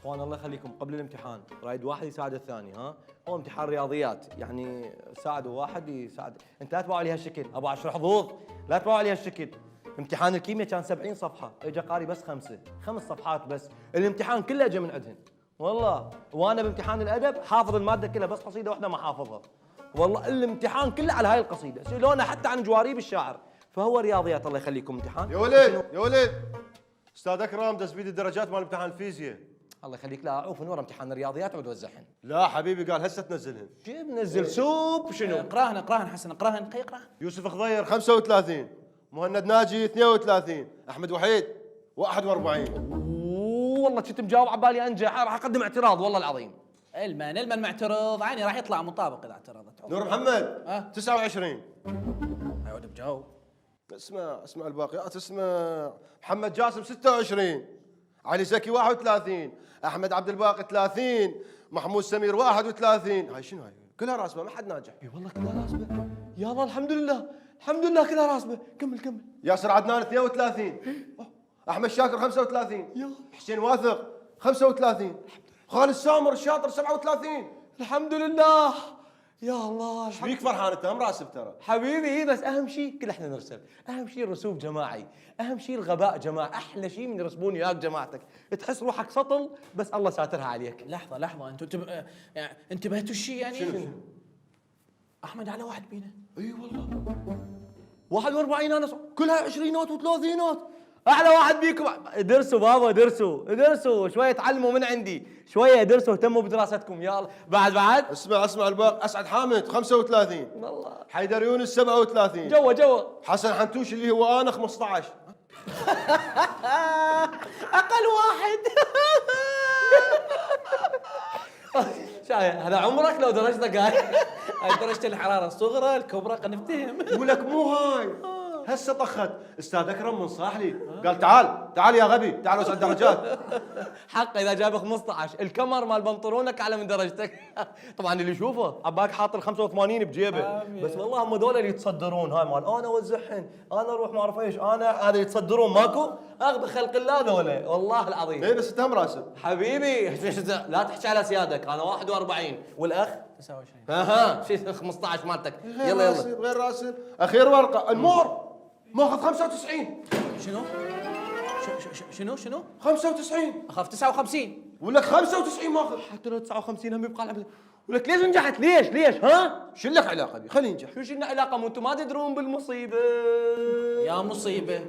اخوان الله يخليكم قبل الامتحان رايد واحد يساعد الثاني. ها هو امتحان رياضيات يعني ساعدوا واحد يساعد. انت لا تباوع علي هالشكل ابو عشر حظوظ، لا تباوع علي هالشكل. امتحان الكيمياء كان 70 صفحه اجى قاري بس 5 صفحات بس. الامتحان كله اجى من عندهن والله. وانا بامتحان الادب حافظ الماده كلها بس قصيده واحده ما حافظها. والله الامتحان كله على هاي القصيده سالونا حتى عن جواريب الشاعر. فهو رياضيات الله يخليكم امتحان. يا ولد يا ولد، استاذ اكرم تثبيت الدرجات مال امتحان الفيزياء. الله يخليك لا اعوف من ورا امتحان الرياضيات وتوزعهن. لا حبيبي قال هسه تنزلهن. شو بنزل سوب شنو؟ اقراهن حسن اقراهن يوسف خضير 35، مهند ناجي 32، احمد وحيد 41. والله كنت مجاوب على بالي انجح راح اقدم اعتراض والله العظيم. المن معترض عيني راح يطلع مطابق اذا اعترضت. نور محمد 29. عود بجاوب. اسمع الباقيات اسمع. محمد جاسم 26، علي زكي 31، احمد عبد الباقي 30، محمود سمير 31. هاي شنو هاي؟ كلها راسبه ما حد ناجح. اي والله كلها راسبه. يا الله الحمد لله الحمد لله كلها راسبه. كمل. ياسر عدنان 32، احمد شاكر 35، يا حسين واثق 35، خالد سامر الشاطر 37. الحمد لله يا الله. ايش بيك فرحان انت؟ هم راسب ترى حبيبي بس اهم شيء كل احنا نرسب، اهم شيء الرسوب جماعي، اهم شيء الغباء جماعي، احلى شيء من يرسبون وياك جماعتك، تحس روحك سطل بس الله ساترها عليك. لحظه انتم يعني انتبهتوا الشيء يعني شنو؟ احمد على واحد بينا. اي والله 41 انا كلها عشرينات وثلاثينات. اعلى واحد بيكم. درسوا بابا درسوا شويه تعلموا من عندي، شويه درسوا اهتموا بدراستكم. يلا بعد اسمع الباقي. اسعد حامد 35 والله. حيدر يونس 37 جوا حسن حنتوش اللي هو انا 15. اقل واحد. هذا عمرك لو درجتك هاي. هاي درجه الحراره الصغرى الكبرى قد نفتهم. يقول لك مو هاي هسه طخت. استاذ اكرم منصاح لي قال تعال يا غبي تعال وسع الدرجات. حق اذا جاب 15 الكمر مال بنطلونك اعلى من درجتك. طبعا اللي يشوفه عباك حاط ال 85 بجيبه. بس والله هم ذول اللي يتصدرون. هاي مال انا اوزعهن انا اروح ما اعرف ايش انا هذا يتصدرون ماكو اغبى خلق الله ذولا والله العظيم. اي بس انت هم راسب حبيبي لا تحكي على سيادك انا 41 والاخ 29. ها شو 15 مالتك. يلا غير راسب. اخير ورقه النور ماخذ 95. شنو 95 اخاف 59. ولك 95 ماخذ. حتى لو 59 هم يبقى على ولك ليش نجحت ليش ها؟ شو لك علاقه بي؟ خليه ينجح. شو لنا علاقه مو انتم ما تدرون بالمصيبه. يا مصيبه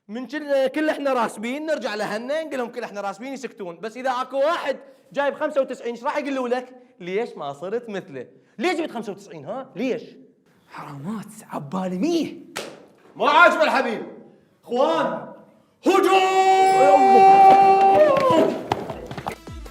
من كل احنا راسبين نرجع لهنا نقول لهم كل احنا راسبين يسكتون. بس اذا اكو واحد جايب 95 ايش راح يقولوا لك؟ ليش ما صرت مثله؟ ليش جبت 95 ها؟ ليش؟ حرامات عبالي 100. ما عاجبه الحبيب. اخوان